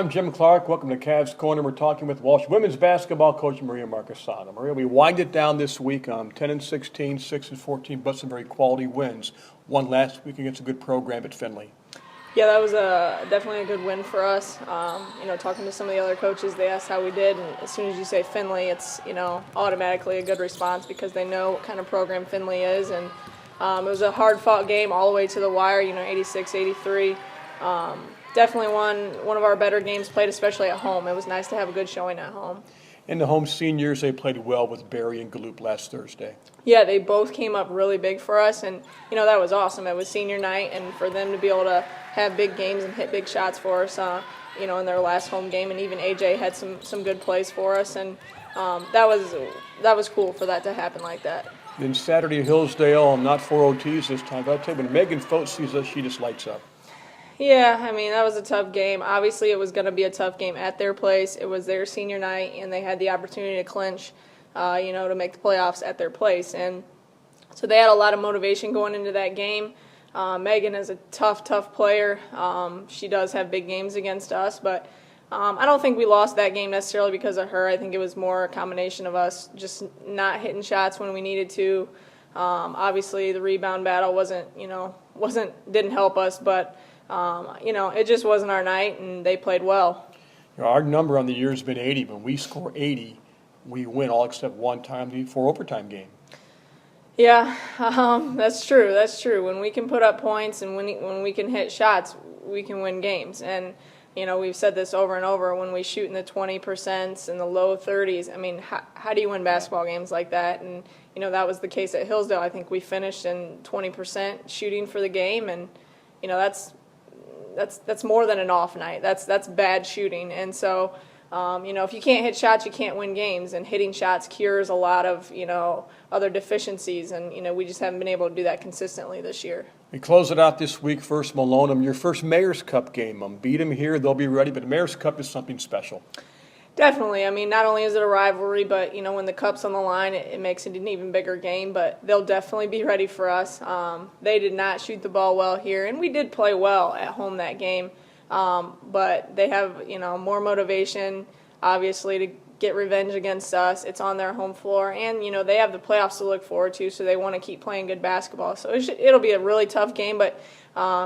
I'm Jim Clark. Welcome to Cavs Corner. We're talking with Walsh women's basketball coach Maria Marchesano. Maria, we wind it down this week. 10-16, 6-14, but some very quality wins. One last week against a good program at Findlay. Yeah, that was definitely a good win for us. Talking to some of the other coaches, they asked how we did, and as soon as you say Findlay, it's automatically a good response because they know what kind of program Findlay is. And it was a hard-fought game all the way to the wire. 86-83. Definitely one of our better games played, especially at home. It was nice to have a good showing at home. And the home seniors, they played well with Barry and Galoop last Thursday. Yeah, they both came up really big for us, and that was awesome. It was senior night, and for them to be able to have big games and hit big shots for us, in their last home game, and even AJ had some good plays for us, and that was cool for that to happen like that. Then Saturday, Hillsdale, not 4 OTs this time, but I tell you, when Megan Fote sees us, she just lights up. Yeah, that was a tough game. Obviously, it was going to be a tough game at their place. It was their senior night, and they had the opportunity to clinch, to make the playoffs at their place. And so they had a lot of motivation going into that game. Megan is a tough player. She does have big games against us, but I don't think we lost that game necessarily because of her. I think it was more a combination of us just not hitting shots when we needed to. Obviously, the rebound battle didn't help us, but it just wasn't our night, and they played well. Our number on the year has been 80. When we score 80, we win all except one time, the 4 overtime game. Yeah, that's true. That's true. When we can put up points and when we can hit shots, we can win games. And, we've said this over and over. When we shoot in the 20% and the low 30s, how do you win basketball games like that? And, that was the case at Hillsdale. I think we finished in 20% shooting for the game, and, that's more than an off night. That's bad shooting. And so, if you can't hit shots, you can't win games. And hitting shots cures a lot of, other deficiencies. And, we just haven't been able to do that consistently this year. We close it out this week. First, Malone, your first Mayor's Cup game. Beat them here. They'll be ready. But the Mayor's Cup is something special. Definitely. Not only is it a rivalry, but, when the cup's on the line, it makes it an even bigger game. But they'll definitely be ready for us. They did not shoot the ball well here, and we did play well at home that game. But they have, more motivation, obviously, to get revenge against us. It's on their home floor, and, they have the playoffs to look forward to, so they want to keep playing good basketball. So it'll be a really tough game, but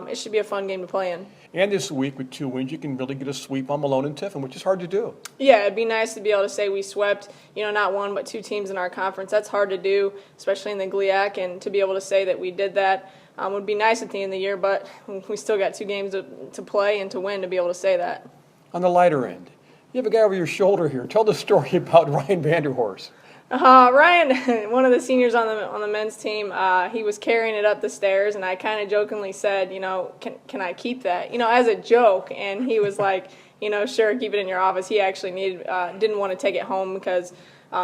it should be a fun game to play in. And this week with 2 wins, you can really get a sweep on Malone and Tiffin, which is hard to do. Yeah, it'd be nice to be able to say we swept, not one but 2 teams in our conference. That's hard to do, especially in the GLIAC, and to be able to say that we did that would be nice at the end of the year, but we still got 2 games to play and to win to be able to say that. On the lighter end, you have a guy over your shoulder here. Tell the story about Ryan Vanderhorst. Ryan, one of the seniors on the men's team, he was carrying it up the stairs, and I kind of jokingly said, can I keep that? As a joke, and he was like, sure, keep it in your office. He actually didn't want to take it home because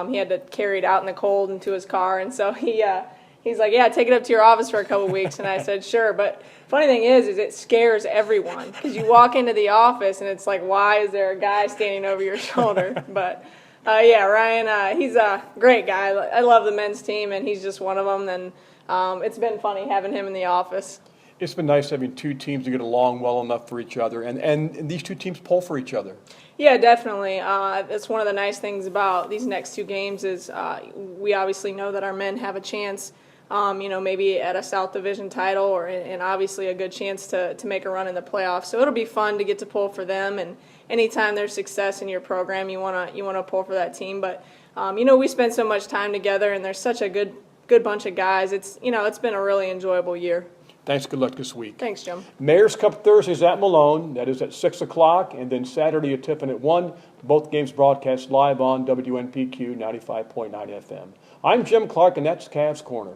he had to carry it out in the cold into his car, and so he's like, yeah, take it up to your office for a couple weeks, and I said, sure. But funny thing is it scares everyone because you walk into the office and it's like, why is there a guy standing over your shoulder? But Ryan, he's a great guy. I love the men's team, and he's just one of them, and it's been funny having him in the office. It's been nice having 2 teams to get along well enough for each other, and these 2 teams pull for each other. Yeah, definitely. That's one of the nice things about these next 2 games is we obviously know that our men have a chance, maybe at a South Division title and obviously a good chance to make a run in the playoffs. So it'll be fun to get to pull for them, and anytime there's success in your program, you wanna pull for that team. But we spend so much time together, and there's such a good bunch of guys. It's been a really enjoyable year. Thanks. Good luck this week. Thanks, Jim. Mayor's Cup Thursdays at Malone. That is at 6 o'clock, and then Saturday at Tiffin at 1. Both games broadcast live on WNPQ 95.9 FM. I'm Jim Clark, and that's Cavs Corner.